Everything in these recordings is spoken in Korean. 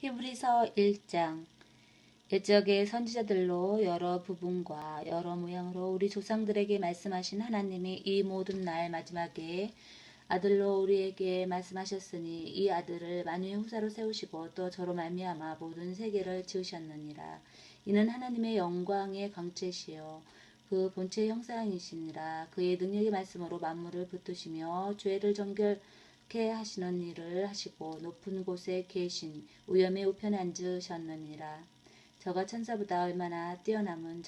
히브리서 1장. 옛적의 선지자들로 여러 부분과 여러 모양으로 우리 조상들에게 말씀하신 하나님이 이 모든 날 마지막에 아들로 우리에게 말씀하셨으니 이 아들을 만유의 후사로 세우시고 또 저로 말미암아 모든 세계를 지으셨느니라. 이는 하나님의 영광의 광채시요 그 본체의 형상이시니라. 그의 능력의 말씀으로 만물을 붙드시며 죄를 정결케 하시는 일을 하시고 높은 곳에 계신 우염의 우편에 앉으셨느니라. 저가 천사보다 얼마나 뛰어남은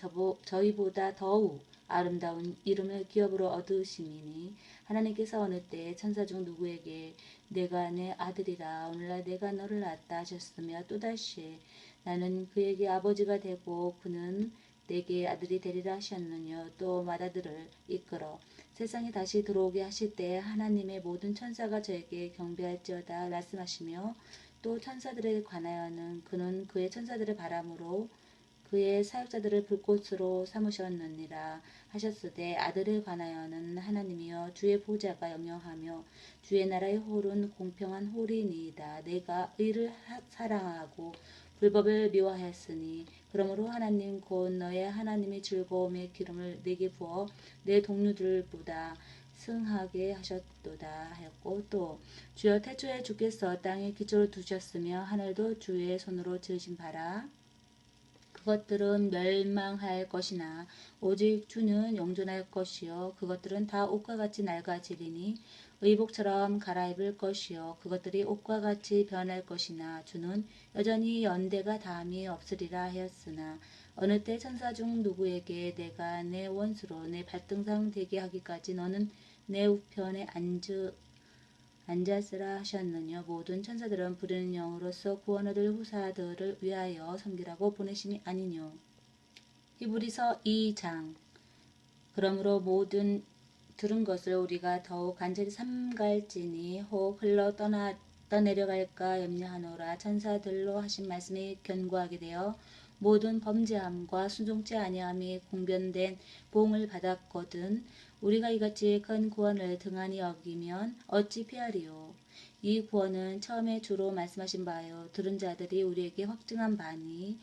저희보다 더욱 아름다운 이름을 기업으로 얻으심이니 하나님께서 어느 때 천사 중 누구에게 내가 내 아들이라 오늘날 내가 너를 낳았다 하셨으며 또다시 나는 그에게 아버지가 되고 그는 내게 아들이 되리라 하셨느뇨. 또 맏아들을 이끌어 세상에 다시 들어오게 하실 때 하나님의 모든 천사가 저에게 경배할지어다 말씀하시며 또 천사들에 관하여는 그는 그의 천사들의 바람으로 그의 사역자들을 불꽃으로 삼으셨느니라 하셨으되 아들에 관하여는 하나님이여 주의 보좌가 영영하며 주의 나라의 홀은 공평한 홀이니이다. 내가 의를 사랑하고 불법을 미워하였으니 그러므로 하나님 곧 너의 하나님이 즐거움의 기름을 내게 부어 내 동료들보다 승하게 하셨도다 하였고 또 주여 태초에 주께서 땅에 기초를 두셨으며 하늘도 주의 손으로 지으신 바라 그것들은 멸망할 것이나 오직 주는 영존할 것이요 그것들은 다 옷과 같이 낡아지리니 의복처럼 갈아입을 것이요 그것들이 옷과 같이 변할 것이나 주는 여전히 연대가 다함이 없으리라 하였으나 어느 때 천사 중 누구에게 내가 내 원수로 내 발등상 되게 하기까지 너는 내 우편에 앉았으라 하셨느뇨. 모든 천사들은 부르는 영으로서 구원 얻을 후사들을 위하여 섬기라고 보내심이 아니뇨. 히브리서 2장. 그러므로 모든 들은 것을 우리가 더욱 간절히 삼갈지니 혹 흘러 떠내려갈까 염려하노라. 천사들로 하신 말씀이 견고하게 되어 모든 범죄함과 순종치 아니함이 공변된 보응을 받았거든 우리가 이같이 큰 구원을 등한히 여기면 어찌 피하리요. 이 구원은 처음에 주로 말씀하신 바요 들은 자들이 우리에게 확증한 바니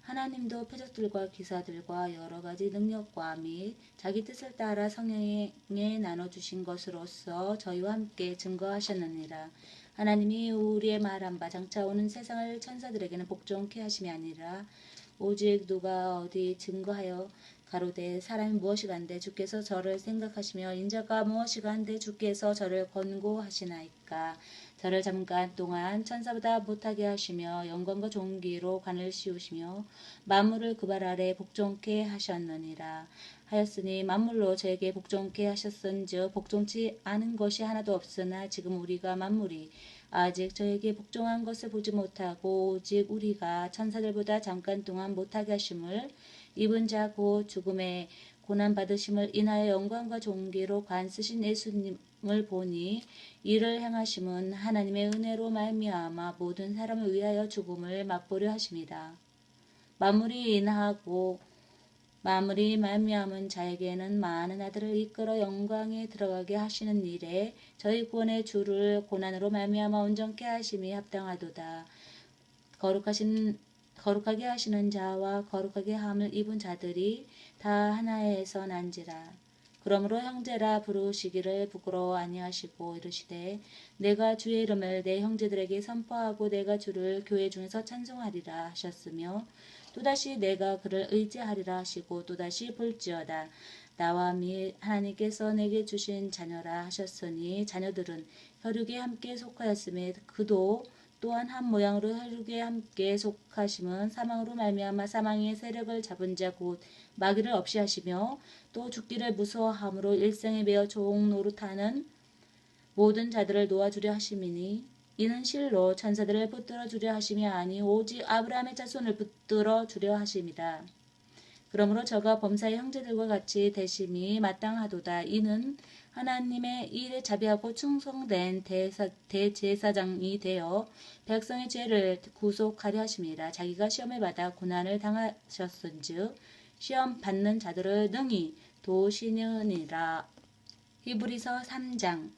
하나님도 표적들과 기사들과 여러 가지 능력과 및 자기 뜻을 따라 성령에 나눠주신 것으로서 저희와 함께 증거하셨느니라. 하나님이 우리의 말한 바 장차 오는 세상을 천사들에게는 복종케 하심이 아니라 오직 누가 어디 증거하여 가로되 사람이 무엇이간데 주께서 저를 생각하시며 인자가 무엇이간데 주께서 저를 권고하시나이까. 저를 잠깐 동안 천사보다 못하게 하시며 영광과 존귀로 관을 씌우시며 만물을 그 발 아래 복종케 하셨느니라 하였으니 만물로 저에게 복종케 하셨은즉 복종치 않은 것이 하나도 없으나 지금 우리가 만물이 아직 저에게 복종한 것을 보지 못하고 오직 우리가 천사들보다 잠깐 동안 못하게 하심을 입은 자 곧 죽음의 고난 받으심을 인하여 영광과 존귀로 관 쓰신 예수님을 보니 이를 행하심은 하나님의 은혜로 말미암아 모든 사람을 위하여 죽음을 맛보려 하심이다. 만물이 인하고 만물이 말미암은 자에게는 많은 아들을 이끌어 영광에 들어가게 하시는 일에 저희 구원의 주를 고난으로 말미암아 온전케 하심이 합당하도다. 거룩하게 하시는 자와 거룩하게 함을 입은 자들이 다 하나에서 난지라. 그러므로 형제라 부르시기를 부끄러워 아니하시고 이르시되 내가 주의 이름을 내 형제들에게 선포하고 내가 주를 교회 중에서 찬송하리라 하셨으며 또다시 내가 그를 의지하리라 하시고 또다시 볼지어다. 나와 및 하나님께서 내게 주신 자녀라 하셨으니 자녀들은 혈육에 함께 속하였음에 그도 또한 한 모양으로 혈육에 함께 속하심은 사망으로 말미암아 사망의 세력을 잡은 자 곧 마귀를 없이 하시며 또 죽기를 무서워함으로 일생에 매어 종 노릇하는 모든 자들을 놓아주려 하심이니 이는 실로 천사들을 붙들어 주려 하심이 아니 오직 아브라함의 자손을 붙들어 주려 하심이다. 그러므로 저가 범사의 형제들과 같이 대심이 마땅하도다. 이는 하나님의 일에 자비하고 충성된 대제사장이 되어 백성의 죄를 구속하려 하심이라. 자기가 시험을 받아 고난을 당하셨은즉 시험 받는 자들을 능히 도우시느니라. 히브리서 3장.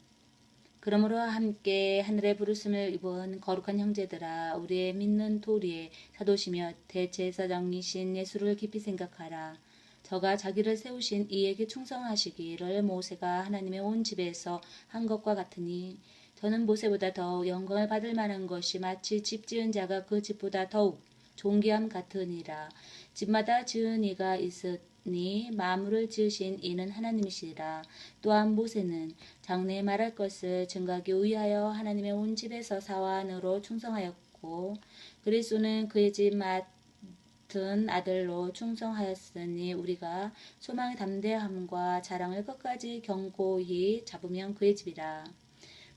그러므로 함께 하늘의 부르심을 입은 거룩한 형제들아, 우리의 믿는 도리의 사도시며 대제사장이신 예수를 깊이 생각하라. 저가 자기를 세우신 이에게 충성하시기를 모세가 하나님의 온 집에서 한 것과 같으니, 저는 모세보다 더욱 영광을 받을 만한 것이 마치 집 지은 자가 그 집보다 더욱 존귀함 같으니라. 집마다 지은 이가 있으니 만물을 지으신 이는 하나님이시라. 또한 모세는 장래에 말할 것을 증거하기 위하여 하나님의 온 집에서 사환으로 충성하였고, 그리스도는 그의 집 맡은 아들로 충성하였으니, 우리가 소망의 담대함과 자랑을 끝까지 견고히 잡으면 그의 집이라.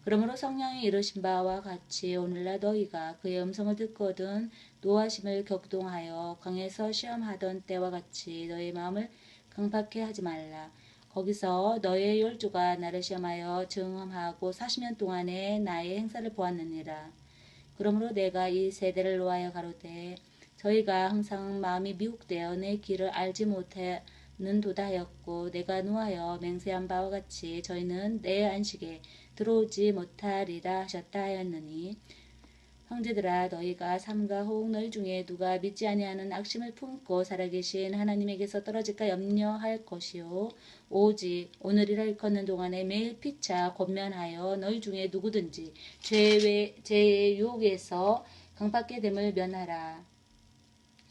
그러므로 성령이 이르신 바와 같이 오늘날 너희가 그의 음성을 듣거든 노하심을 격동하여 광야에서 시험하던 때와 같이 너희 마음을 강팍해 하지 말라. 거기서 너의 열조가 나를 시험하여 증험하고 40년 동안에 나의 행사를 보았느니라. 그러므로 내가 이 세대를 노하여 가로되 저희가 항상 마음이 미혹되어 내 길을 알지 못하는도다 하였고, 내가 노하여 맹세한 바와 같이 저희는 내 안식에 들어오지 못하리라 하셨다 하였느니, 형제들아, 너희가 삼가 혹 너희 중에 누가 믿지 아니하는 악심을 품고 살아계신 하나님에게서 떨어질까 염려할 것이요, 오직 오늘이라 일컫는 동안에 매일 피차 권면하여 너희 중에 누구든지 죄의 유혹에서 강팍게 됨을 면하라.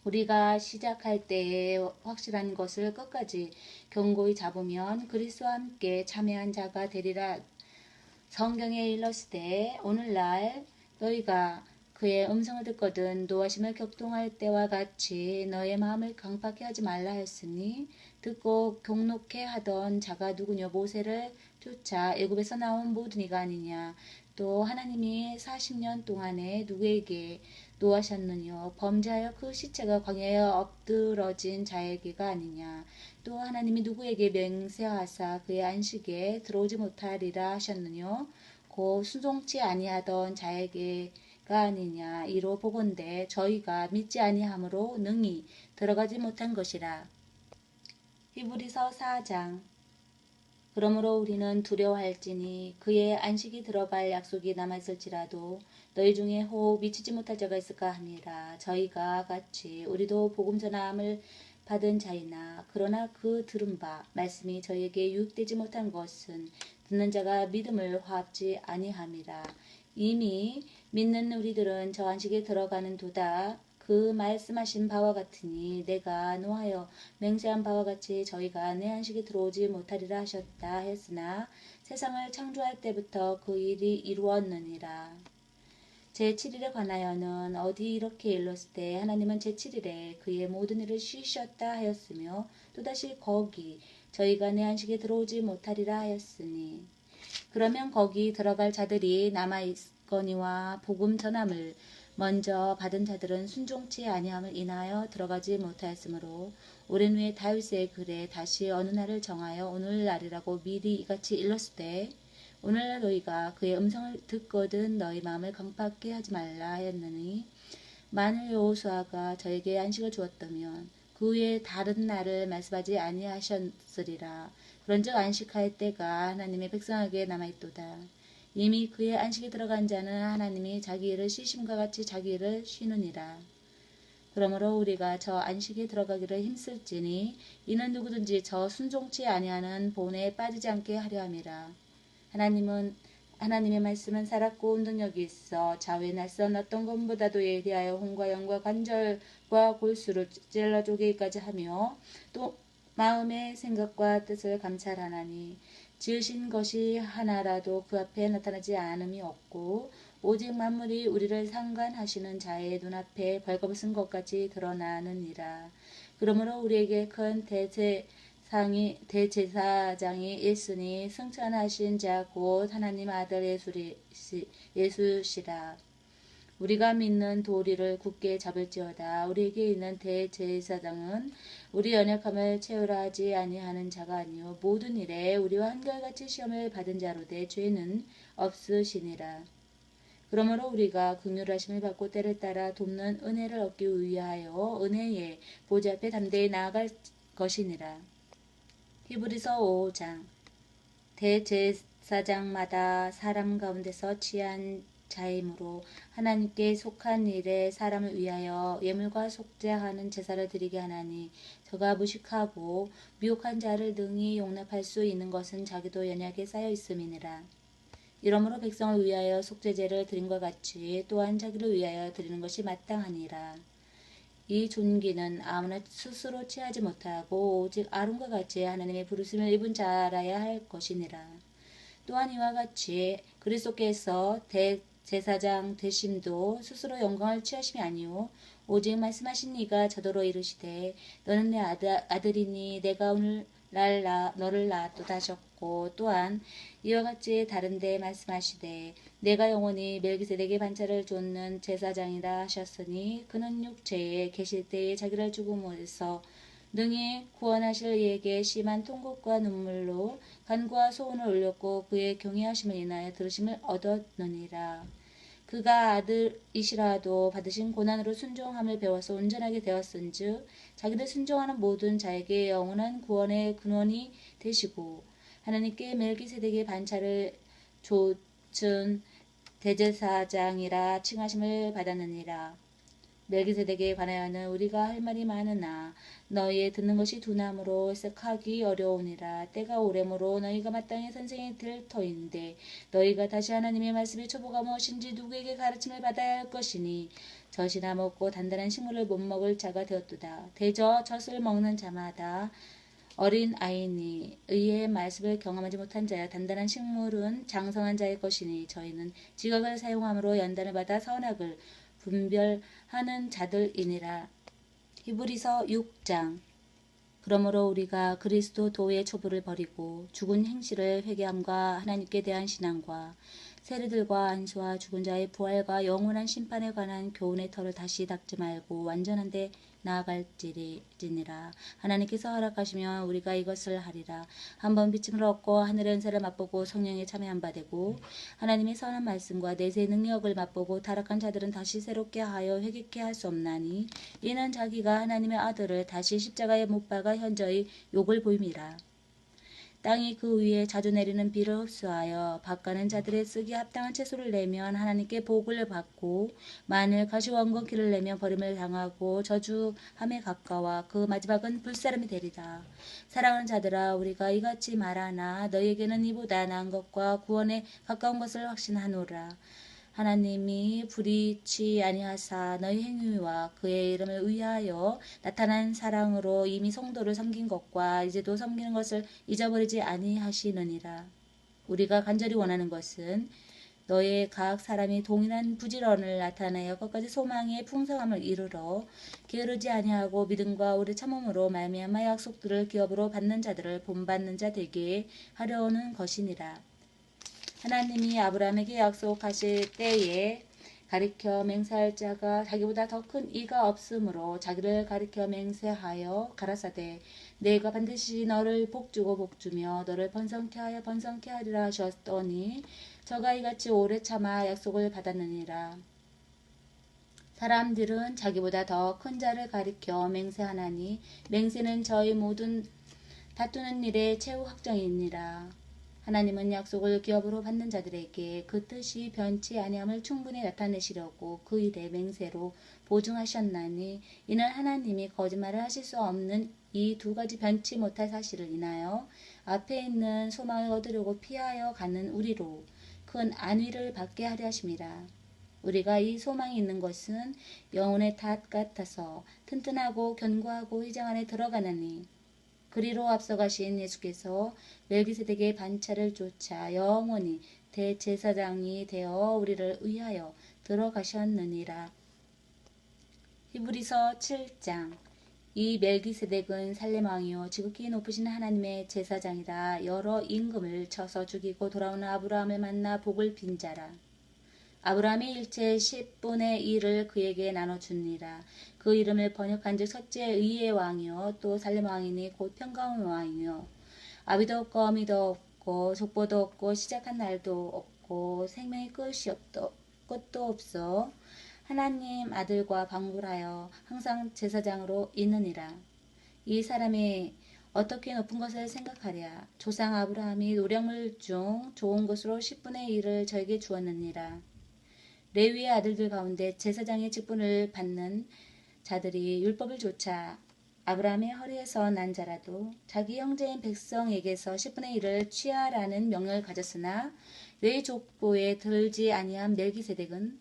우리가 시작할 때에 확실한 것을 끝까지 견고히 잡으면 그리스도와 함께 참여한 자가 되리라. 성경에 일렀으되 오늘날 너희가 그의 음성을 듣거든 노하심을 격동할 때와 같이 너의 마음을 강팍해 하지 말라 하였으니, 듣고 경록해 하던 자가 누구냐? 모세를 쫓아 애굽에서 나온 모든 이가 아니냐? 또 하나님이 40년 동안에 누구에게 노하셨느뇨? 범죄하여 그 시체가 광야에 엎드러진 자에게가 아니냐? 또 하나님이 누구에게 맹세하사 그의 안식에 들어오지 못하리라 하셨느뇨? 곧 순종치 아니하던 자에게가 아니냐? 이로 보건대 저희가 믿지 아니함으로 능히 들어가지 못한 것이라. 히브리서 4장. 그러므로 우리는 두려워할지니 그의 안식이 들어갈 약속이 남아있을지라도 너희 중에 혹 미치지 못할 자가 있을까 함이라. 저희가 같이 우리도 복음 전함을 받은 자이나, 그러나 그 들은 바 말씀이 저희에게 유익되지 못한 것은 듣는 자가 믿음을 화합지 아니함이라. 이미 믿는 우리들은 저 안식에 들어가는 도다. 그 말씀하신 바와 같으니 내가 노하여 맹세한 바와 같이 저희가 내 안식에 들어오지 못하리라 하셨다 했으나 세상을 창조할 때부터 그 일이 이루었느니라. 제7일에 관하여는 어디 이렇게 일렀을 하나님은 제7일에 그의 모든 일을 쉬셨다 하였으며, 또다시 거기 저희가 내 안식에 들어오지 못하리라 하였으니, 그러면 거기 들어갈 자들이 남아있거니와 복음 전함을 먼저 받은 자들은 순종치 아니함을 인하여 들어가지 못하였으므로, 오랜 후에 다윗의 글에 다시 어느 날을 정하여 오늘날이라고 미리 이같이 일렀을 오늘날 너희가 그의 음성을 듣거든 너희 마음을 강팍게 하지 말라 하였느니, 만일 여호수아가 저에게 안식을 주었다면 그 후에 다른 날을 말씀하지 아니하셨으리라. 그런즉 안식할 때가 하나님의 백성에게 남아있도다. 이미 그의 안식에 들어간 자는 하나님이 자기 일을 쉬심과 같이 자기 일을 쉬느니라. 그러므로 우리가 저 안식에 들어가기를 힘쓸지니 이는 누구든지 저 순종치 아니하는 본에 빠지지 않게 하려 함이라. 하나님의 말씀은 살았고 운동력이 있어 좌우에 낯선 어떤 것보다도 예리하여 혼과 영과 관절과 골수를 찔러 쪼개기까지 하며, 또 마음의 생각과 뜻을 감찰하나니, 지으신 것이 하나라도 그 앞에 나타나지 않음이 없고, 오직 만물이 우리를 상관하시는 자의 눈앞에 벌거벗은 것 같이 드러나느니라. 그러므로 우리에게 큰 대제사장이 있으니 승천하신 자 곧 하나님 아들 예수시라. 우리가 믿는 도리를 굳게 잡을지어다. 우리에게 있는 대제사장은 우리 연약함을 채우라 하지 아니하는 자가 아니요 모든 일에 우리와 한결같이 시험을 받은 자로되 죄는 없으시니라. 그러므로 우리가 긍휼하심을 받고 때를 따라 돕는 은혜를 얻기 위하여 은혜의 보좌 앞에 담대히 나아갈 것이니라. 히브리서 5장. 제사장마다 사람 가운데서 취한 자이므로 하나님께 속한 일에 사람을 위하여 예물과 속죄하는 제사를 드리게 하나니 저가 무식하고 미혹한 자를 능히 용납할 수 있는 것은 자기도 연약에 쌓여 있음이니라. 이러므로 백성을 위하여 속죄제를 드린 것 같이 또한 자기를 위하여 드리는 것이 마땅하니라. 이 존귀는 아무나 스스로 취하지 못하고 오직 아론과 같이 하나님의 부르심을 입은 자라야 할 것이니라. 또한 이와 같이 그리스도께서 대제사장 되심도 스스로 영광을 취하심이 아니요 오직 말씀하신 이가 저더러 이르시되 너는 내 아들이니 내가 오늘날 너를 낳았도다 하셨고 또한 이와 같이 다른데 말씀하시되 내가 영원히 멜기세덱의 반차를 좇는 제사장이라 하셨으니 그는 육체에 계실 때에 자기를 죽음에서 능히 구원하실 이에게 심한 통곡과 눈물로 간구와 소원을 올렸고 그의 경외하심을 인하여 들으심을 얻었느니라. 그가 아들이시라도 받으신 고난으로 순종함을 배워서 온전하게 되었은즉 자기를 순종하는 모든 자에게 영원한 구원의 근원이 되시고 하나님께 멜기세덱의 반차를 좇은 대제사장이라 칭하심을 받았느니라. 멜기세덱에 관하여는 우리가 할 말이 많으나 너희의 듣는 것이 둔함으로 해석하기 어려우니라. 때가 오래므로 너희가 마땅히 선생이 될 터인데 너희가 다시 하나님의 말씀의 초보가 무엇인지 누구에게 가르침을 받아야 할 것이니 젖이나 먹고 단단한 식물을 못 먹을 자가 되었도다. 대저 젖을 먹는 자마다 어린 아이니 의의 말씀을 경험하지 못한 자여 단단한 식물은 장성한 자의 것이니 저희는 지각을 사용함으로 연단을 받아 선악을 분별하는 자들이니라. 히브리서 6장. 그러므로 우리가 그리스도 도의 초부를 버리고 죽은 행실을 회개함과 하나님께 대한 신앙과 세리들과 안수와 죽은 자의 부활과 영원한 심판에 관한 교훈의 털을 다시 닦지 말고 완전한데 나아갈지니라. 하나님께서 허락하시면 우리가 이것을 하리라. 한번 비침을 얻고 하늘의 은사를 맛보고 성령에 참여한 바 되고 하나님의 선한 말씀과 내세의 능력을 맛보고 타락한 자들은 다시 새롭게 하여 회개케 할 수 없나니 이는 자기가 하나님의 아들을 다시 십자가에 못 박아 현저히 욕을 보임이라. 땅이 그 위에 자주 내리는 비를 흡수하여 밭가는 자들의 쓰기 합당한 채소를 내면 하나님께 복을 받고 만일 가시원건기를 내면 버림을 당하고 저주함에 가까워 그 마지막은 불사름이 되리라. 사랑하는 자들아 우리가 이같이 말하나 너희에게는 이보다 나은 것과 구원에 가까운 것을 확신하노라. 하나님이 불의치 아니하사 너희 행위와 그의 이름을 위하여 나타난 사랑으로 이미 성도를 섬긴 것과 이제도 섬기는 것을 잊어버리지 아니하시느니라. 우리가 간절히 원하는 것은 너의 각 사람이 동일한 부지런을 나타내어 끝까지 소망의 풍성함을 이루러 게으르지 아니하고 믿음과 오래 참음으로 말미암아 약속들을 기업으로 받는 자들을 본받는 자 되게 하려는 것이니라. 하나님이 아브라함에게 약속하실 때에 가리켜 맹세할 자가 자기보다 더 큰 이가 없으므로 자기를 가리켜 맹세하여 가라사대 내가 반드시 너를 복주고 복주며 너를 번성케 하여 번성케 하리라 하셨더니 저가 이같이 오래 참아 약속을 받았느니라. 사람들은 자기보다 더 큰 자를 가리켜 맹세하나니 맹세는 저희 모든 다투는 일의 최후 확정이니라. 하나님은 약속을 기업으로 받는 자들에게 그 뜻이 변치 아니함을 충분히 나타내시려고 그 일의 맹세로 보증하셨나니 이는 하나님이 거짓말을 하실 수 없는 이 두 가지 변치 못할 사실을 인하여 앞에 있는 소망을 얻으려고 피하여 가는 우리로 큰 안위를 받게 하려 하심이라. 우리가 이 소망이 있는 것은 영혼의 닷 같아서 튼튼하고 견고하고 휘장 안에 들어가느니 그리로 앞서가신 예수께서 멜기세덱의 반차를 쫓아 영원히 대제사장이 되어 우리를 위하여 들어가셨느니라. 히브리서 7장. 이 멜기세덱은 살렘 왕이요 지극히 높으신 하나님의 제사장이라. 여러 임금을 쳐서 죽이고 돌아오는 아브라함을 만나 복을 빈 자라. 아브라함이 일체 10분의 1을 그에게 나눠주니라. 그 이름을 번역한즉 첫째 의의 왕이요 또 살렘 왕이니 곧 평강의 왕이요 아비도 없고 어미도 없고 족보도 없고 시작한 날도 없고 생명의 끝도 없어 하나님 아들과 방불하여 항상 제사장으로 있느니라. 이 사람이 어떻게 높은 것을 생각하랴. 조상 아브라함이 노력물 중 좋은 것으로 10분의 1을 저에게 주었느니라. 레위의 아들들 가운데 제사장의 직분을 받는 자들이 율법을 좇아 아브라함의 허리에서 난 자라도 자기 형제인 백성에게서 10분의 1을 취하라는 명령을 가졌으나 레위 족보에 들지 아니한 멜기세덱은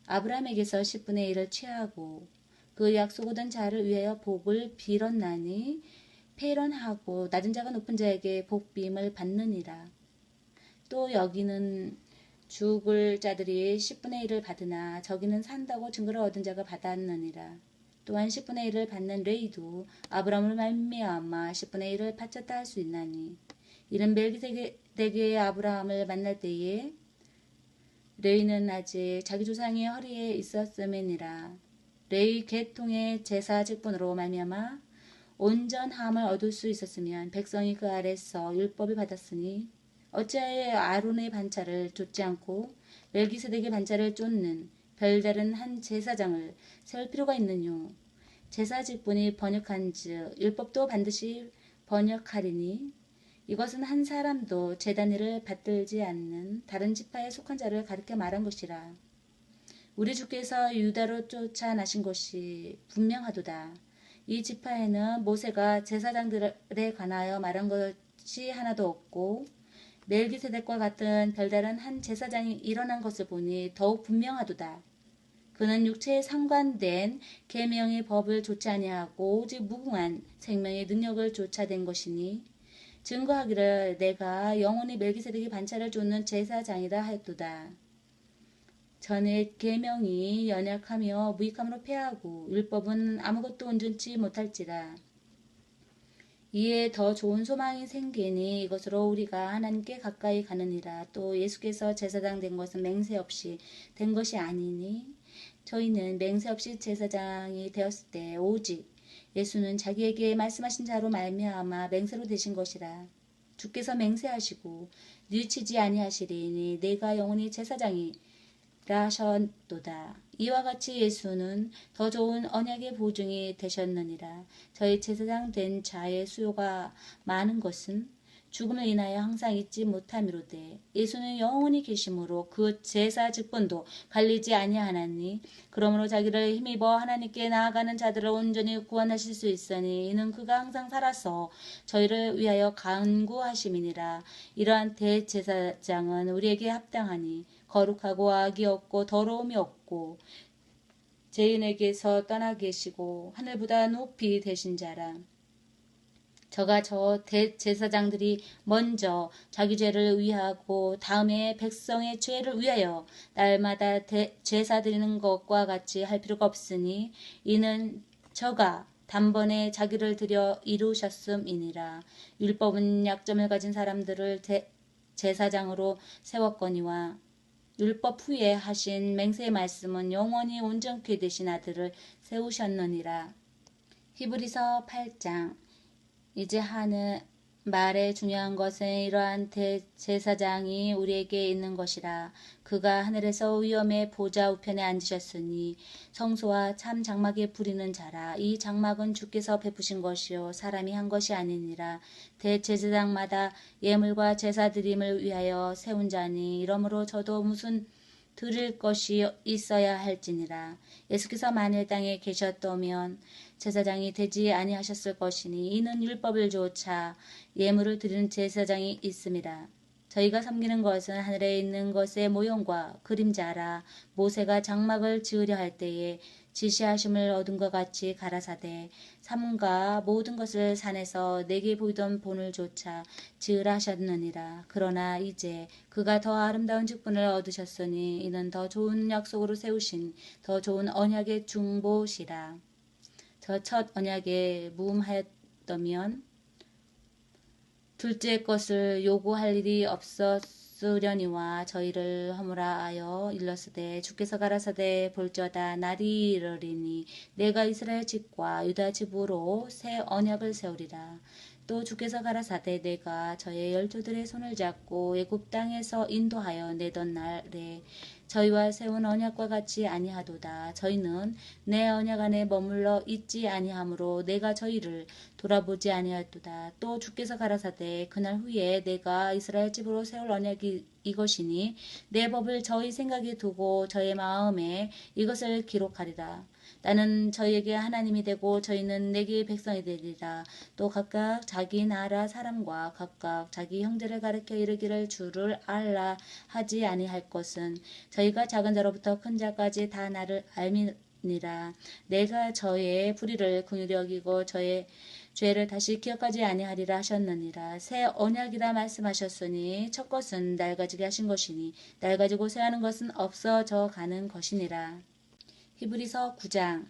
아브라함에게서 10분의 1을 취하고 그 약속 얻은 자를 위하여 복을 빌었나니 폐런하고 낮은 자가 높은 자에게 복비임을 받느니라. 또 여기는 죽을 자들이 10분의 1을 받으나 저기는 산다고 증거를 얻은 자가 받았느니라. 또한 10분의 1을 받는 레이도 아브라함을 말미암아 10분의 1을 바쳤다 할 수 있나니 이는 멜기세덱의 아브라함을 만날 때에 레위는 아직 자기 조상의 허리에 있었음이니라. 레위 계통의 제사 직분으로 말미암아 온전함을 얻을 수 있었으면 백성이 그 아래서 율법을 받았으니 어찌하여 아론의 반차를 좇지 않고 멜기세덱의 반차를 쫓는 별다른 한 제사장을 세울 필요가 있느뇨. 제사 직분이 번역한즉 율법도 반드시 번역하리니 이것은 한 사람도 제단일을 받들지 않는 다른 지파에 속한 자를 가리켜 말한 것이라. 우리 주께서 유다로 쫓아나신 것이 분명하도다. 이 지파에는 모세가 제사장들에 관하여 말한 것이 하나도 없고 멜기세덱과 같은 별다른 한 제사장이 일어난 것을 보니 더욱 분명하도다. 그는 육체에 상관된 계명의 법을 좇지 아니하고 오직 무궁한 생명의 능력을 좇아댄 것이니 증거하기를 내가 영원히 멜기세덱의 반차를 쫓는 제사장이다 하였도다. 전에 계명이 연약하며 무익함으로 패하고 율법은 아무것도 온전치 못할지라. 이에 더 좋은 소망이 생기니 이것으로 우리가 하나님께 가까이 가느니라. 또 예수께서 제사장 된 것은 맹세 없이 된 것이 아니니 저희는 맹세 없이 제사장이 되었을 때 오직 예수는 자기에게 말씀하신 자로 말미암아 맹세로 되신 것이라. 주께서 맹세하시고 뉘치지 아니하시리니 내가 영원히 제사장이 하셨도다. 이와 같이 예수는 더 좋은 언약의 보증이 되셨느니라. 저희 제사장 된 자의 수요가 많은 것은 죽음을 인하여 항상 잊지 못함이로되 예수는 영원히 계심으로 그 제사 직분도 갈리지 아니하나니 그러므로 자기를 힘입어 하나님께 나아가는 자들을 온전히 구원하실 수 있으니 이는 그가 항상 살아서 저희를 위하여 간구하심이니라. 이러한 대제사장은 우리에게 합당하니 거룩하고 악이 없고 더러움이 없고 죄인에게서 떠나 계시고 하늘보다 높이 되신 자라. 저가 저 대제사장들이 먼저 자기 죄를 위하고 다음에 백성의 죄를 위하여 날마다 제사 드리는 것과 같이 할 필요가 없으니 이는 저가 단번에 자기를 드려 이루셨음이니라. 율법은 약점을 가진 사람들을 제사장으로 세웠거니와 율법 후에 하신 맹세의 말씀은 영원히 온전케 되신 아들을 세우셨느니라. 히브리서 8장. 이제 하는 말의 중요한 것은 이러한 대제사장이 우리에게 있는 것이라. 그가 하늘에서 위엄의 보좌 우편에 앉으셨으니 성소와 참 장막에 부리는 자라. 이 장막은 주께서 베푸신 것이요 사람이 한 것이 아니니라. 대제사장마다 예물과 제사 드림을 위하여 세운 자니 이러므로 저도 무슨 드릴 것이 있어야 할지니라. 예수께서 만일 땅에 계셨다면 제사장이 되지 아니하셨을 것이니 이는 율법을 조차 예물을 드리는 제사장이 있음이라. 저희가 섬기는 것은 하늘에 있는 것의 모형과 그림자라. 모세가 장막을 지으려 할 때에 지시하심을 얻은 것 같이 가라사대 삼가 모든 것을 산에서 내게 보이던 본을 조차 지으라 하셨느니라. 그러나 이제 그가 더 아름다운 직분을 얻으셨으니 이는 더 좋은 약속으로 세우신 더 좋은 언약의 중보시라. 저 첫 언약에 무음하였다면 둘째 것을 요구할 일이 없었으려니와 저희를 허물하여 일렀으되 주께서 가라사대 볼지어다 날이 이르리니 내가 이스라엘 집과 유다 집으로 새 언약을 세우리라. 또 주께서 가라사대 내가 저의 열조들의 손을 잡고 애굽 땅에서 인도하여 내던 날에 저희와 세운 언약과 같이 아니하도다. 저희는 내 언약 안에 머물러 있지 아니하므로 내가 저희를 돌아보지 아니하도다. 또 주께서 가라사대 그날 후에 내가 이스라엘 집으로 세울 언약이 이것이니 내 법을 저희 생각에 두고 저희 마음에 이것을 기록하리라. 나는 저희에게 하나님이 되고 저희는 내게 백성이 되리라. 또 각각 자기 나라 사람과 각각 자기 형제를 가르쳐 이르기를 주를 알라 하지 아니할 것은 저희가 작은 자로부터 큰 자까지 다 나를 알미니라. 내가 저의 불의를 긍휼히 여기고 저의 죄를 다시 기억하지 아니하리라 하셨느니라. 새 언약이라 말씀하셨으니 첫 것은 낡아지게 하신 것이니 낡아지고 새하는 것은 없어져 가는 것이니라. 히브리서 9장.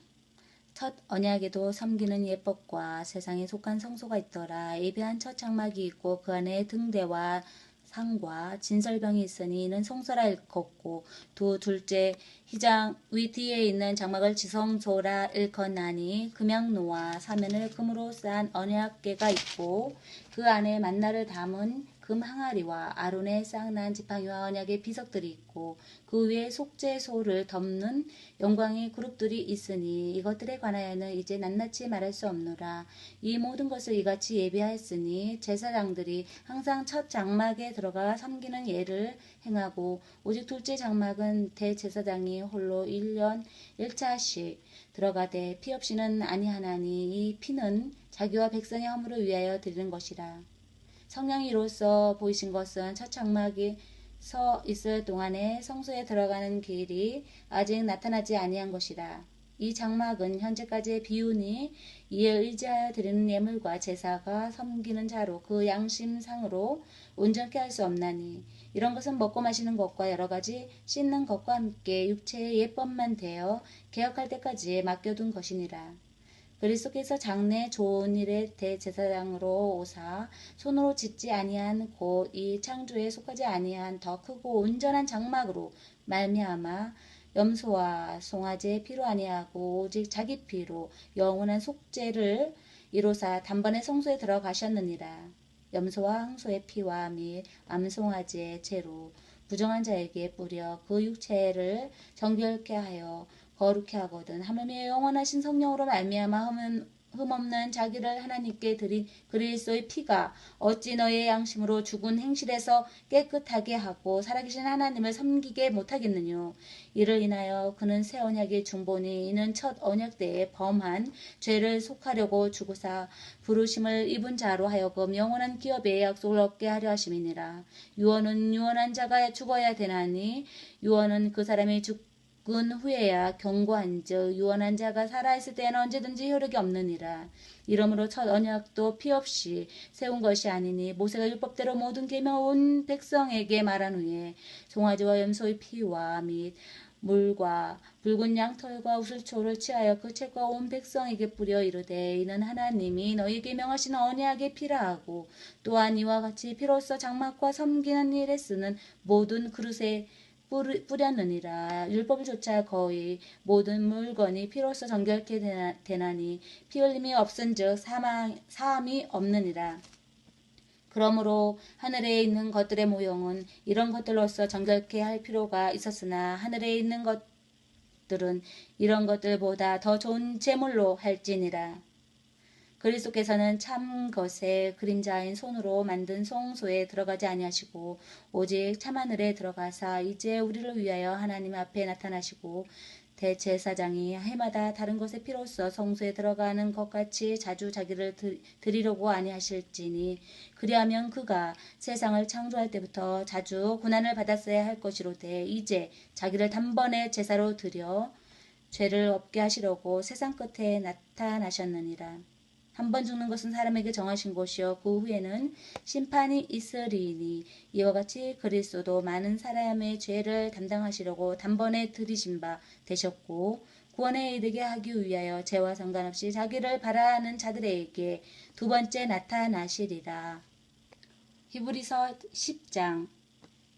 첫 언약에도 섬기는 예법과 세상에 속한 성소가 있더라. 예배한 첫 장막이 있고 그 안에 등대와 상과 진설병이 있으니 이는 성소라 일컫고 또 둘째 휘장 위 뒤에 있는 장막을 지성소라 일컫나니 금양노와 사면을 금으로 싼 언약궤가 있고 그 안에 만나를 담은 금 항아리와 아론의 쌍난 지팡이와 언약의 비석들이 있고 그 위에 속죄소를 덮는 영광의 그룹들이 있으니 이것들에 관하여는 이제 낱낱이 말할 수 없노라. 이 모든 것을 이같이 예비하였으니 제사장들이 항상 첫 장막에 들어가 섬기는 예를 행하고 오직 둘째 장막은 대제사장이 홀로 1년 1차씩 들어가되 피 없이는 아니하나니 이 피는 자기와 백성의 허물을 위하여 드리는 것이라. 성령이 이로써 보이신 것은 첫 장막이 서 있을 동안에 성소에 들어가는 길이 아직 나타나지 아니한 것이라. 이 장막은 현재까지의 비유니 이에 의지하여 드리는 예물과 제사가 섬기는 자로 그 양심상으로 온전케 할 수 없나니 이런 것은 먹고 마시는 것과 여러 가지 씻는 것과 함께 육체의 예법만 되어 개혁할 때까지 맡겨둔 것이니라. 그리스도께서 장래 좋은 일의 대제사장으로 오사 손으로 짓지 아니한 곧 이 창조에 속하지 아니한 더 크고 온전한 장막으로 말미암아 염소와 송아지의 피로 아니하고 오직 자기 피로 영원한 속죄를 이루사 단번에 성소에 들어가셨느니라. 염소와 항소의 피와 및 암송아지의 채로 부정한 자에게 뿌려 그 육체를 정결케 하여 거룩케 하거든 하물며 영원하신 성령으로 말미암아 흠없는 자기를 하나님께 드린 그리스도의 피가 어찌 너의 양심으로 죽은 행실에서 깨끗하게 하고 살아계신 하나님을 섬기게 못하겠느뇨. 이를 인하여 그는 새 언약의 중보니 이는 첫 언약 때에 범한 죄를 속하려고 죽으사 부르심을 입은 자로 하여금 영원한 기업의 약속을 얻게 하려 하심이니라. 유언은 유언한 자가 죽어야 되나니 유언은 그 사람이 죽은 후에야 경고한즉 유언한 자가 살아있을 때에는 언제든지 효력이 없느니라. 이러므로 첫 언약도 피 없이 세운 것이 아니니 모세가 율법대로 모든 계명을 온 백성에게 말한 후에 송아지와 염소의 피와 및 물과 붉은 양털과 우슬초를 취하여 그 책과 온 백성에게 뿌려 이르되 이는 하나님이 너희에게 명하신 언약의 피라 하고 또한 이와 같이 피로써 장막과 섬기는 일에 쓰는 모든 그릇에 뿌렸느니라. 율법을 조차 거의 모든 물건이 피로써 정결케 되나니 피 흘림이 없은즉 사함이 없느니라. 그러므로 하늘에 있는 것들의 모형은 이런 것들로서 정결케 할 필요가 있었으나 하늘에 있는 것들은 이런 것들보다 더 좋은 제물로 할지니라. 그리스도께서는 참 것의 그림자인 손으로 만든 성소에 들어가지 아니하시고 오직 참하늘에 들어가사 이제 우리를 위하여 하나님 앞에 나타나시고 대제사장이 해마다 다른 것의 피로써 성소에 들어가는 것 같이 자주 자기를 드리려고 아니하실지니 그리하면 그가 세상을 창조할 때부터 자주 고난을 받았어야 할 것이로되 이제 자기를 단번에 제사로 드려 죄를 없게 하시려고 세상 끝에 나타나셨느니라. 한 번 죽는 것은 사람에게 정하신 것이요 그 후에는 심판이 있으리니 이와 같이 그리스도도 많은 사람의 죄를 담당하시려고 단번에 들이신 바 되셨고 구원에 이르게 하기 위하여 죄와 상관없이 자기를 바라는 자들에게 두 번째 나타나시리라. 히브리서 10장.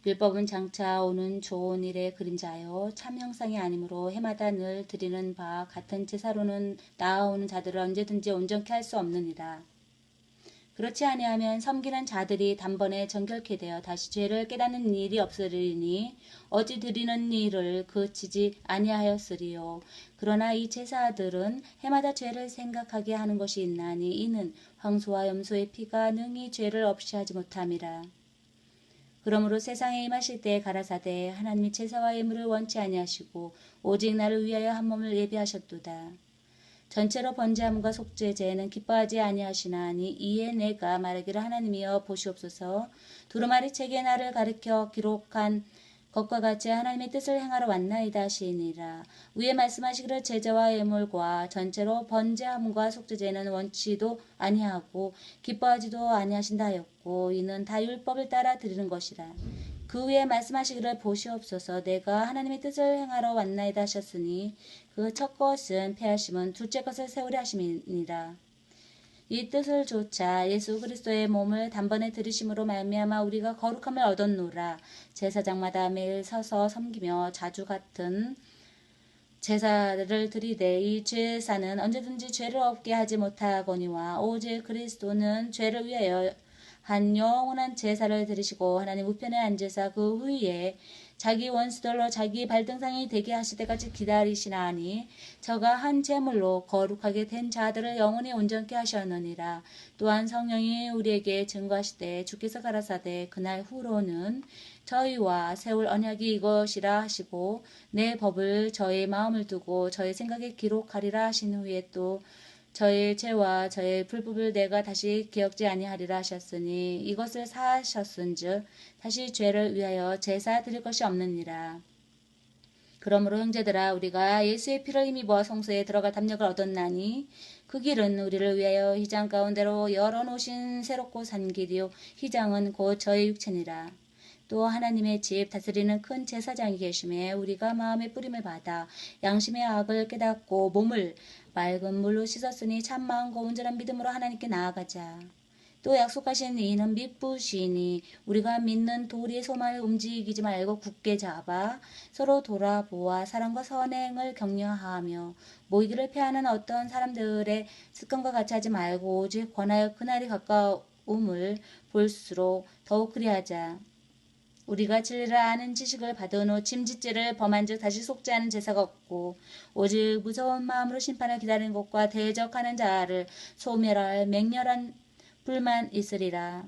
율법은 장차 오는 좋은 일의 그림자요 참 형상이 아니므로 해마다 늘 드리는 바 같은 제사로는 나아오는 자들을 언제든지 온전케 할 수 없느니라. 그렇지 아니하면 섬기는 자들이 단번에 정결케 되어 다시 죄를 깨닫는 일이 없으리니 어찌 드리는 일을 그치지 아니하였으리요. 그러나 이 제사들은 해마다 죄를 생각하게 하는 것이 있나니 이는 황소와 염소의 피가 능히 죄를 없이 하지 못함이라. 그러므로 세상에 임하실 때에 가라사대 하나님이 제사와 예물을 원치 아니하시고 오직 나를 위하여 한 몸을 예비하셨도다. 전체로 번제함과 속죄제는 기뻐하지 아니하시나니 이에 내가 말하기를 하나님이여 보시옵소서. 두루마리 책에 나를 가리켜 기록한 것과 같이 하나님의 뜻을 행하러 왔나이다 하시니라. 위에 말씀하시기를 제자와 예물과 전체로 번제함과 속죄제는 원치도 아니하고 기뻐하지도 아니하신다 하였고 이는 다 율법을 따라 드리는 것이라. 그 위에 말씀하시기를 보시옵소서. 내가 하나님의 뜻을 행하러 왔나이다 하셨으니 그 첫 것은 패하심은 둘째 것을 세우려 하심이니라. 이 뜻을 조차 예수 그리스도의 몸을 단번에 들이심으로 말미암아 우리가 거룩함을 얻었노라. 제사장마다 매일 서서 섬기며 자주 같은 제사를 드리되 이 제사는 언제든지 죄를 없게 하지 못하거니와 오직 그리스도는 죄를 위하여 한 영원한 제사를 드리시고 하나님 우편에 앉으사 그 후에 자기 원수들로 자기 발등상이 되게 하실 때까지 기다리시나니 저가 한 제물로 거룩하게 된 자들을 영원히 온전케 하셨느니라. 또한 성령이 우리에게 증거하시되 주께서 가라사대 그날 후로는 저희와 세울 언약이 이것이라 하시고 내 법을 저의 마음을 두고 저의 생각에 기록하리라 하신 후에 또 저의 죄와 저의 불법을 내가 다시 기억지 아니하리라 하셨으니 이것을 사하셨은즉 다시 죄를 위하여 제사 드릴 것이 없느니라. 그러므로 형제들아 우리가 예수의 피를 힘입어 성소에 들어갈 담력을 얻었나니 그 길은 우리를 위하여 휘장 가운데로 열어놓으신 새롭고 산 길이요 휘장은 곧 저의 육체니라. 또 하나님의 집 다스리는 큰 제사장이 계심에 우리가 마음의 뿌림을 받아 양심의 악을 깨닫고 몸을 맑은 물로 씻었으니 참 마음과 온전한 믿음으로 하나님께 나아가자. 또 약속하신 이는 미쁘시니 우리가 믿는 도리의 소망을 움직이지 말고 굳게 잡아 서로 돌아보아 사랑과 선행을 격려하며 모이기를 피하는 어떤 사람들의 습관과 같이 하지 말고 오직 권하여 그날이 가까움을 볼수록 더욱 그리하자. 우리가 진리를 아는 지식을 받은 후 침짓죄를 범한 즉 다시 속죄하는 제사가 없고 오직 무서운 마음으로 심판을 기다리는 것과 대적하는 자를 소멸할 맹렬한 불만 있으리라.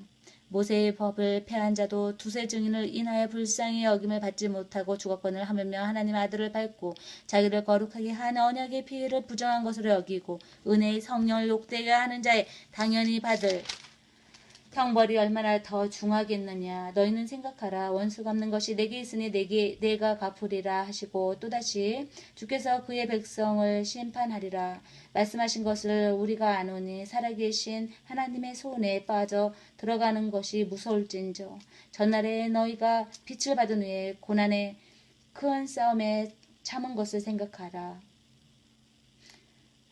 모세의 법을 폐한 자도 두세 증인을 인하여 불쌍히 여김을 받지 못하고 죽었거늘 하물며 하나님 아들을 밟고 자기를 거룩하게 한 언약의 피를 부정한 것으로 여기고 은혜의 성령을 욕되게 하는 자의 당연히 받을 형벌이 얼마나 더 중하겠느냐. 너희는 생각하라. 원수 갚는 것이 내게 있으니 내가 갚으리라 하시고 또다시 주께서 그의 백성을 심판하리라. 말씀하신 것을 우리가 아노니 살아계신 하나님의 손에 빠져 들어가는 것이 무서울진저. 전날에 너희가 빛을 받은 후에 고난의 큰 싸움에 참은 것을 생각하라.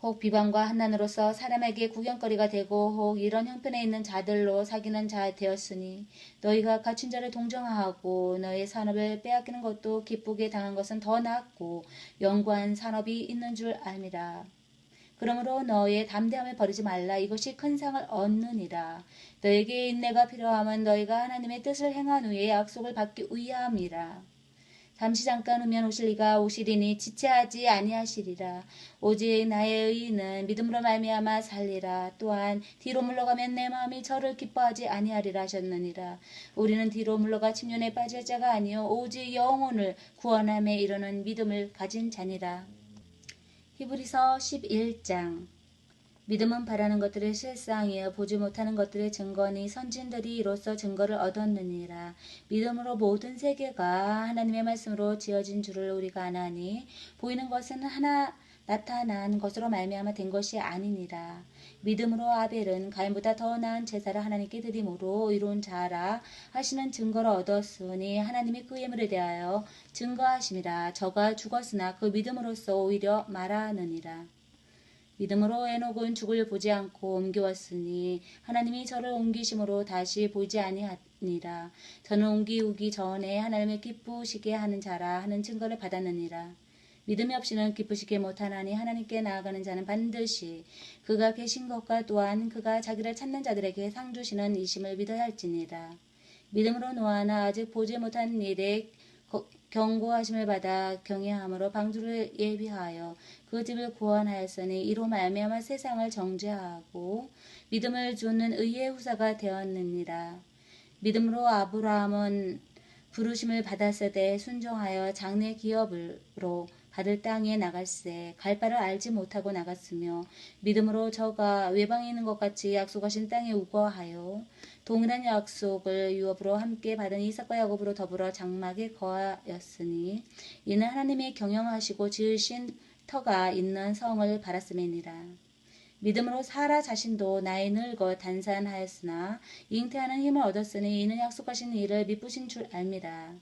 혹 비방과 한난으로서 사람에게 구경거리가 되고 혹 이런 형편에 있는 자들로 사귀는 자 되었으니 너희가 갇힌 자를 동정하고 너의 산업을 빼앗기는 것도 기쁘게 당한 것은 더 낫고 영구한 산업이 있는 줄 알미라. 그러므로 너의 담대함을 버리지 말라. 이것이 큰 상을 얻느니라. 너에게 인내가 필요함은 너희가 하나님의 뜻을 행한 후에 약속을 받기 위함이라. 잠시 잠깐 후면 오실 이가 오시리니 지체하지 아니하시리라. 오직 나의 의인은 믿음으로 말미암아 살리라. 또한 뒤로 물러가면 내 마음이 저를 기뻐하지 아니하리라 하셨느니라. 우리는 뒤로 물러가 침륜에 빠질 자가 아니요 오직 영혼을 구원함에 이르는 믿음을 가진 자니라. 히브리서 11장. 믿음은 바라는 것들의 실상이여 보지 못하는 것들의 증거니 선진들이 이로써 증거를 얻었느니라. 믿음으로 모든 세계가 하나님의 말씀으로 지어진 줄을 우리가 아나니 보이는 것은 하나 나타난 것으로 말미암아 된 것이 아니니라. 믿음으로 아벨은 가인보다 더 나은 제사를 하나님께 드림으로 의로운 자라 하시는 증거를 얻었으니 하나님이 그 예물에 대하여 증거하심이라. 저가 죽었으나 그 믿음으로써 오히려 말하느니라. 믿음으로 에녹은 죽을 보지 않고 옮겨왔으니 하나님이 저를 옮기심으로 다시 보이지 아니하니라. 저는 옮기우기 전에 하나님을 기쁘시게 하는 자라 하는 증거를 받았느니라. 믿음이 없이는 기쁘시게 못하나니 하나님께 나아가는 자는 반드시 그가 계신 것과 또한 그가 자기를 찾는 자들에게 상 주시는 이심을 믿어야 할지니라. 믿음으로 노아나 아직 보지 못한 일에 경고하심을 받아 경외함으로 방주를 예비하여 그 집을 구원하였으니 이로 말미암아 세상을 정죄하고 믿음을 주는 의의 후사가 되었느니라. 믿음으로 아브라함은 부르심을 받았을 때 순종하여 장래 기업으로 받을 땅에 나갈새 갈 바를 알지 못하고 나갔으며 믿음으로 저가 외방에 있는 것 같이 약속하신 땅에 우거하여 동일한 약속을 유업으로 함께 받은 이삭과 야곱으로 더불어 장막에 거하였으니 이는 하나님이 경영하시고 지으신 터가 있는 성을 바랐음이니라. 믿음으로 사라 자신도 나이 늙어 단산하였으나 잉태하는 힘을 얻었으니 이는 약속하신 일을 미쁘신 줄 압니다.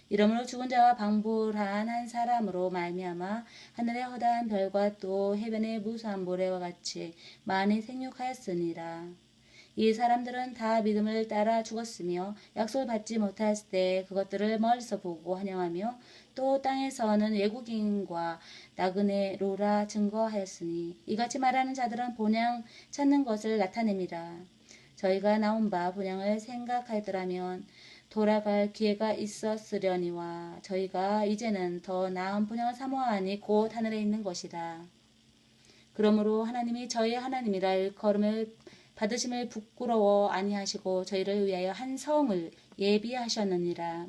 이러므로 죽은 자와 방불한 한 사람으로 말미암아 하늘의 허다한 별과 또 해변의 무수한 모래와 같이 많이 생육하였으니라. 이 사람들은 다 믿음을 따라 죽었으며 약속을 받지 못했을 때 그것들을 멀리서 보고 환영하며 또 땅에서는 외국인과 나그네로라 증거하였으니 이같이 말하는 자들은 본향 찾는 것을 나타냅니다. 저희가 나온 바 본향을 생각하였더라면 돌아갈 기회가 있었으려니와 저희가 이제는 더 나은 본향을 사모하니 곧 하늘에 있는 것이라. 그러므로 하나님이 저희 하나님이라 일컬음을 받으심을 부끄러워 아니하시고 저희를 위하여 한 성을 예비하셨느니라.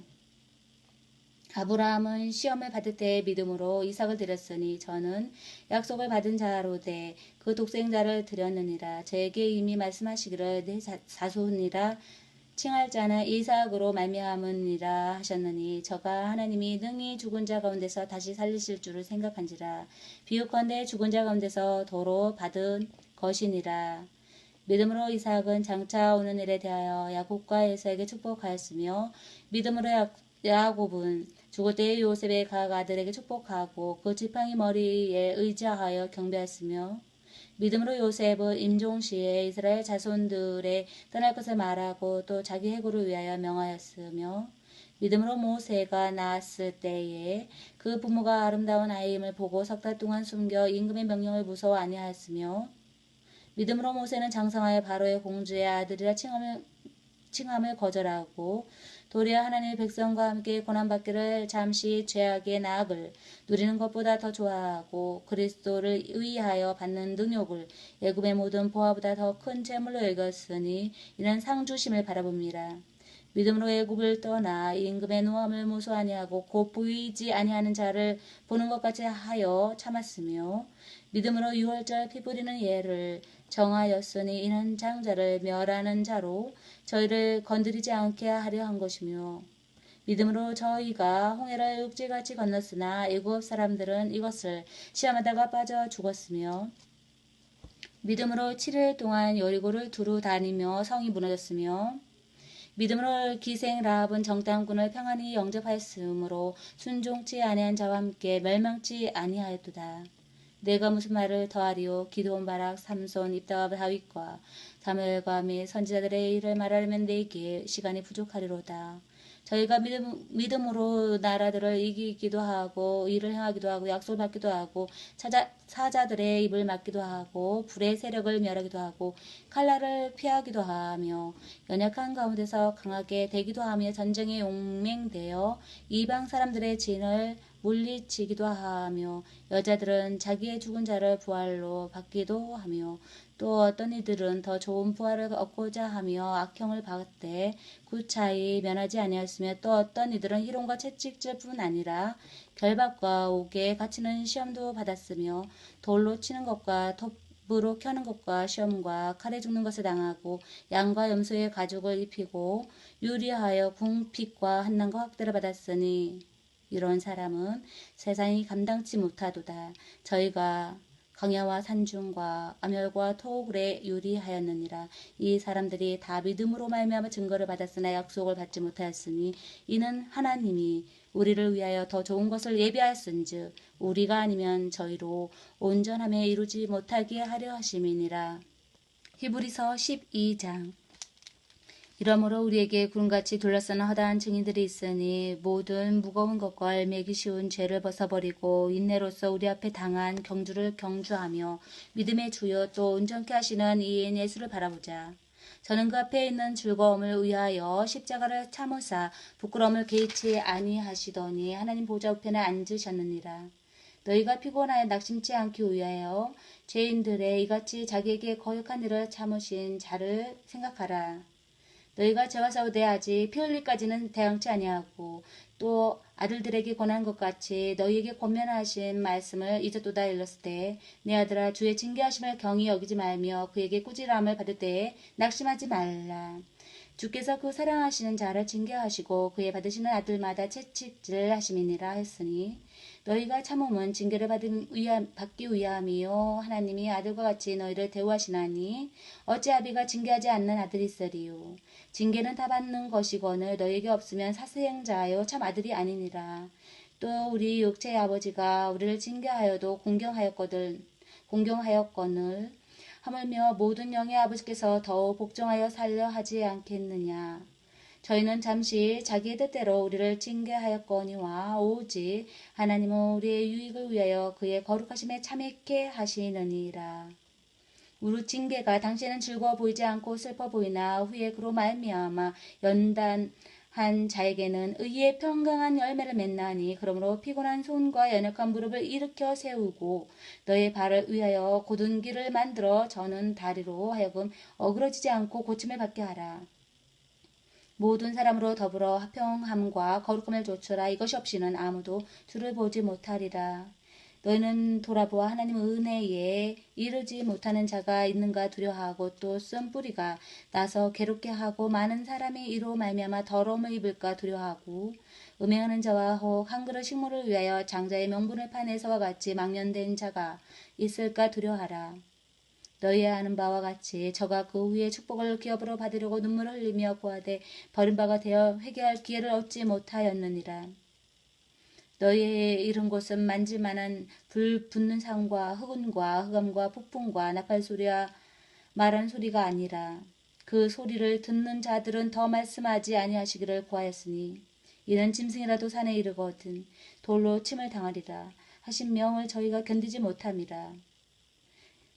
아브라함은 시험을 받을 때에 믿음으로 이삭을 드렸으니 저는 약속을 받은 자로되 그 독생자를 드렸느니라. 저에게 이미 말씀하시기를 내 자손이라 칭할 자는 이삭으로 말미암으니라 하셨느니 저가 하나님이 능히 죽은 자 가운데서 다시 살리실 줄을 생각한지라. 비유컨대 죽은 자 가운데서 도로 받은 것이니라. 믿음으로 이삭은 장차 오는 일에 대하여 야곱과 에사에게 축복하였으며 믿음으로 야곱은 죽을 때에 요셉의 각 아들에게 축복하고 그 지팡이 머리에 의지하여 경배했으며 믿음으로 요셉은 임종시에 이스라엘 자손들의 떠날 것을 말하고 또 자기 해고를 위하여 명하였으며 믿음으로 모세가 낳았을 때에 그 부모가 아름다운 아이임을 보고 석 달 동안 숨겨 임금의 명령을 무서워 아니하였으며 믿음으로 모세는 장성하여 바로의 공주의 아들이라 칭함을 거절하고 도리어 하나님의 백성과 함께 고난받기를 잠시 죄악의 나악을 누리는 것보다 더 좋아하고 그리스도를 위하여 받는 능욕을 애굽의 모든 보화보다 더 큰 재물로 여겼으니 이는 상 주심을 바라봅니다. 믿음으로 애굽을 떠나 임금의 노함을 무수 아니하고 곧 보이지 아니하는 자를 보는 것 같이 하여 참았으며 믿음으로 유월절 피 뿌리는 예를 정하였으니 이는 장자를 멸하는 자로 저희를 건드리지 않게 하려 한 것이며 믿음으로 저희가 홍해를 육지같이 건넜으나 애굽 사람들은 이것을 시험하다가 빠져 죽었으며 믿음으로 7일 동안 여리고를 두루 다니며 성이 무너졌으며 믿음으로 기생 라합은 정탐꾼을 평안히 영접하였으므로 순종치 아니한 자와 함께 멸망치 아니하였도다. 내가 무슨 말을 더하리요. 기드온 바락 삼손 입다와 다윗과 사무엘과 및 선지자들의 일을 말하려면 내게 시간이 부족하리로다. 저희가 믿음으로 나라들을 이기기도 하고 일을 행하기도 하고 약속을 받기도 하고 사자들의 입을 막기도 하고 불의 세력을 멸하기도 하고 칼날을 피하기도 하며 연약한 가운데서 강하게 되기도 하며 전쟁에 용맹되어 이방 사람들의 진을 물리치기도 하며 여자들은 자기의 죽은 자를 부활로 받기도 하며 또 어떤 이들은 더 좋은 부활을 얻고자 하며 악형을 받되 구차히 면하지 아니하였으며 또 어떤 이들은 희롱과 채찍질 뿐 아니라 결박과 옥에 갇히는 시험도 받았으며 돌로 치는 것과 톱으로 켜는 것과 시험과 칼에 죽는 것을 당하고 양과 염소의 가죽을 입히고 유리하여 궁핍과 한난과 학대를 받았으니 이런 사람은 세상이 감당치 못하도다. 저희가 강야와 산중과 암혈과 토굴에 유리하였느니라. 이 사람들이 다 믿음으로 말미암아 증거를 받았으나 약속을 받지 못하였으니 이는 하나님이 우리를 위하여 더 좋은 것을 예비하였은즉 우리가 아니면 저희로 온전함에 이루지 못하게 하려 하심이니라. 히브리서 12장. 이러므로 우리에게 구름같이 둘러싸는 허다한 증인들이 있으니 모든 무거운 것과 얼매기 쉬운 죄를 벗어버리고 인내로서 우리 앞에 당한 경주를 경주하며 믿음의 주여 또 온전케 하시는 이인 예수를 바라보자. 저는 그 앞에 있는 즐거움을 위하여 십자가를 참으사 부끄러움을 개의치 아니하시더니 하나님 보좌 우편에 앉으셨느니라. 너희가 피곤하여 낙심치 않기 위하여 죄인들의 이같이 자기에게 거역한 일을 참으신 자를 생각하라. 너희가 저와 싸우되 아직 피 흘릴까지는 대항치 아니하고 또 아들들에게 권한 것 같이 너희에게 권면하신 말씀을 잊었도다 일렀을 때 내 아들아 주의 징계하심을 경히 여기지 말며 그에게 꾸지람을 받을 때에 낙심하지 말라. 주께서 그 사랑하시는 자를 징계하시고 그의 받으시는 아들마다 채찍질 하심이니라 했으니 너희가 참음은 징계를 받기 위함이요 하나님이 아들과 같이 너희를 대우하시나니 어찌 아비가 징계하지 않는 아들이 있으리요. 징계는 다 받는 것이거늘 너희에게 없으면 사스행자요 참 아들이 아니니라. 또 우리 육체의 아버지가 우리를 징계하여도 공경하였거늘 하물며 모든 영의 아버지께서 더욱 복종하여 살려 하지 않겠느냐. 저희는 잠시 자기의 뜻대로 우리를 징계하였거니와 오직 하나님은 우리의 유익을 위하여 그의 거룩하심에 참있게 하시느니라. 우리 징계가 당시에는 즐거워 보이지 않고 슬퍼 보이나 후에 그로 말미암아 연단한 자에게는 의의 평강한 열매를 맺나니 그러므로 피곤한 손과 연약한 무릎을 일으켜 세우고 너의 발을 위하여 곧은 길을 만들어 저는 다리로 하여금 어그러지지 않고 고침을 받게 하라. 모든 사람으로 더불어 화평함과 거룩함을 좇으라. 이것이 없이는 아무도 주를 보지 못하리라. 너희는 돌아보아 하나님 은혜에 이르지 못하는 자가 있는가 두려워하고 또 쓴 뿌리가 나서 괴롭게 하고 많은 사람이 이로 말미암아 더러움을 입을까 두려워하고 음행하는 자와 혹 한 그릇 식물을 위하여 장자의 명분을 파내서와 같이 망령된 자가 있을까 두려워하라. 너희 아는 바와 같이 저가 그 후에 축복을 기업으로 받으려고 눈물을 흘리며 구하되 버림바가 되어 회개할 기회를 얻지 못하였느니라. 너희의 이른 곳은 만질만한 불 붙는 산과 흑운과 흑암과 폭풍과 나팔 소리와 말한 소리가 아니라 그 소리를 듣는 자들은 더 말씀하지 아니하시기를 구하였으니 이는 짐승이라도 산에 이르거든 돌로 침을 당하리라 하신 명을 저희가 견디지 못함이라.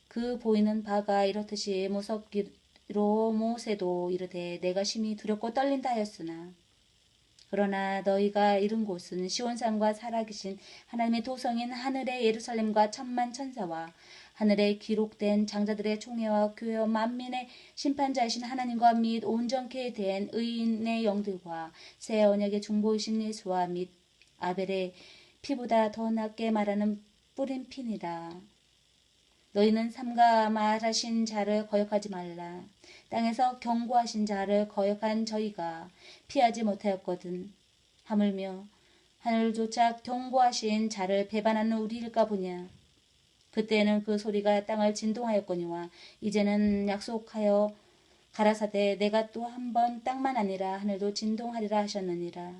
그 보이는 바가 이렇듯이 무섭기로 모세도 이르되 내가 심히 두렵고 떨린다 하였으나 그러나 너희가 이른 곳은 시온산과 살아계신 하나님의 도성인 하늘의 예루살렘과 천만 천사와 하늘에 기록된 장자들의 총회와 교회 만민의 심판자이신 하나님과 및 온전케 된 의인의 영들과 새 언약의 중보이신 예수와 및 아벨의 피보다 더 낫게 말하는 뿌린 피니라. 너희는 삼가 말하신 자를 거역하지 말라. 땅에서 경고하신 자를 거역한 저희가 피하지 못하였거든. 하물며 하늘조차 경고하신 자를 배반하는 우리일까 보냐. 그때는 그 소리가 땅을 진동하였거니와 이제는 약속하여 가라사대 내가 또 한 번 땅만 아니라 하늘도 진동하리라 하셨느니라.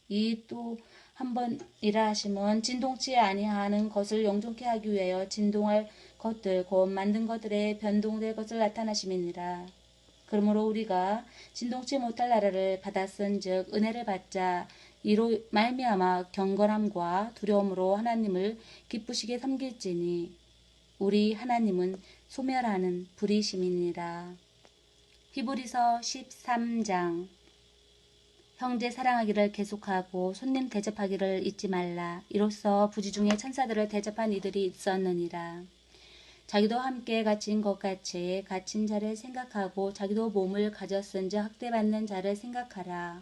이 또 한 번이라 하심은 진동치 아니하는 것을 영존케 하기 위하여 진동할 것들 곧 만든 것들에 변동될 것을 나타나심이니라. 그러므로 우리가 진동치 못할 나라를 받았은즉 은혜를 받자 이로 말미암아 경건함과 두려움으로 하나님을 기쁘시게 섬길지니 우리 하나님은 소멸하는 불이심이니라. 히브리서 13장. 형제 사랑하기를 계속하고 손님 대접하기를 잊지 말라. 이로써 부지 중에 천사들을 대접한 이들이 있었느니라. 자기도 함께 갇힌 것 같이 갇힌 자를 생각하고 자기도 몸을 가졌은즉 학대받는 자를 생각하라.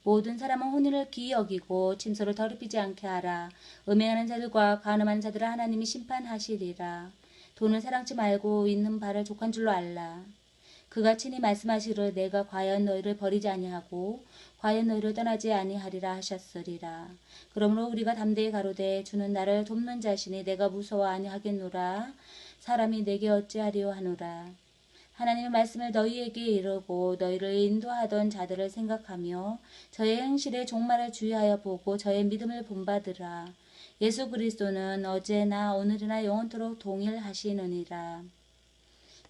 모든 사람은 혼인을 기이 여기고 침소를 더럽히지 않게 하라. 음행하는 자들과 간음하는 자들을 하나님이 심판하시리라. 돈을 사랑치 말고 있는 바를 족한 줄로 알라. 그가 친히 말씀하시기를 내가 과연 너희를 버리지 아니하고 과연 너희를 떠나지 아니하리라 하셨으리라. 그러므로 우리가 담대히 가로되 주는 나를 돕는 자시니 내가 무서워 아니하겠노라. 사람이 내게 어찌하리요 하노라. 하나님의 말씀을 너희에게 이르고 너희를 인도하던 자들을 생각하며 저의 행실의 종말을 주의하여 보고 저의 믿음을 본받으라. 예수 그리스도는 어제나 오늘이나 영원토록 동일하시느니라.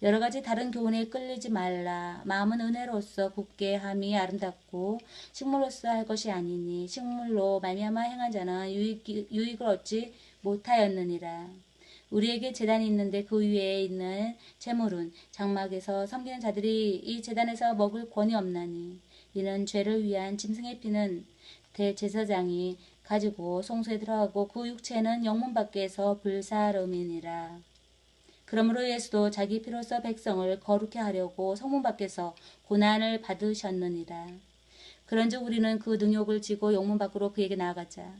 여러 가지 다른 교훈에 끌리지 말라. 마음은 은혜로서 굳게 함이 아름답고 식물로서 할 것이 아니니 식물로 말미암아 행한 자는 유익을 얻지 못하였느니라. 우리에게 제단이 있는데 그 위에 있는 제물은 장막에서 섬기는 자들이 이 제단에서 먹을 권이 없나니 이는 죄를 위한 짐승의 피는 대제사장이 가지고 성소에 들어가고 그 육체는 영문 밖에서 불사름이니라. 그러므로 예수도 자기 피로써 백성을 거룩해 하려고 성문 밖에서 고난을 받으셨느니라. 그런즉 우리는 그 능욕을 지고 영문 밖으로 그에게 나아가자.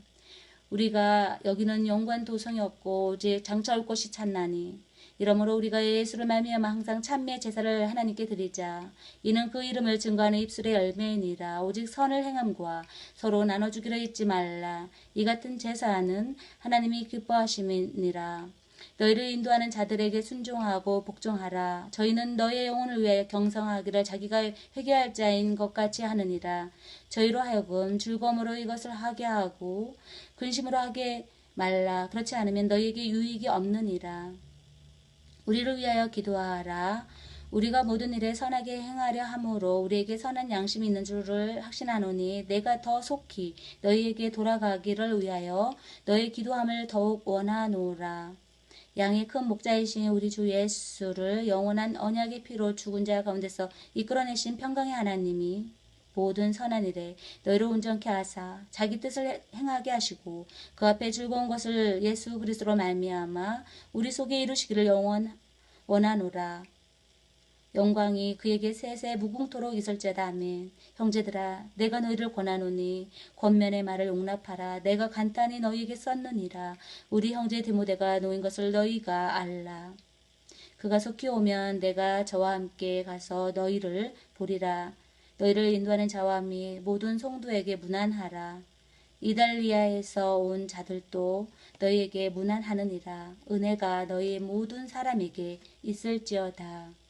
우리가 여기는 영관 도성이 없고 오직 장차 올 것이 찾나니 이러므로 우리가 예수를 말미암아 항상 찬미의 제사를 하나님께 드리자. 이는 그 이름을 증거하는 입술의 열매이니라. 오직 선을 행함과 서로 나눠주기를 잊지 말라. 이 같은 제사는 하나님이 기뻐하심이니라. 너희를 인도하는 자들에게 순종하고 복종하라. 저희는 너희의 영혼을 위하여 경성하기를 자기가 회개할 자인 것 같이 하느니라. 저희로 하여금 즐거움으로 이것을 하게 하고 근심으로 하게 말라. 그렇지 않으면 너희에게 유익이 없느니라. 우리를 위하여 기도하라. 우리가 모든 일에 선하게 행하려 함으로 우리에게 선한 양심이 있는 줄을 확신하노니 내가 더 속히 너희에게 돌아가기를 위하여 너희 기도함을 더욱 원하노라. 양의 큰 목자이신 우리 주 예수를 영원한 언약의 피로 죽은 자 가운데서 이끌어내신 평강의 하나님이 모든 선한 일에 너희를 온전케 하사 자기 뜻을 행하게 하시고 그 앞에 즐거운 것을 예수 그리스도로 말미암아 우리 속에 이루시기를 원하노라. 영광이 그에게 세세 무궁토록 있을지어다. 아멘. 형제들아 내가 너희를 권하노니 권면의 말을 용납하라. 내가 간단히 너희에게 썼느니라. 우리 형제 디모데가 놓인 것을 너희가 알라. 그가 속히 오면 내가 저와 함께 가서 너희를 보리라. 너희를 인도하는 자와 및 모든 성도에게 문안하라. 이달리아에서 온 자들도 너희에게 문안하느니라. 은혜가 너희 모든 사람에게 있을지어다.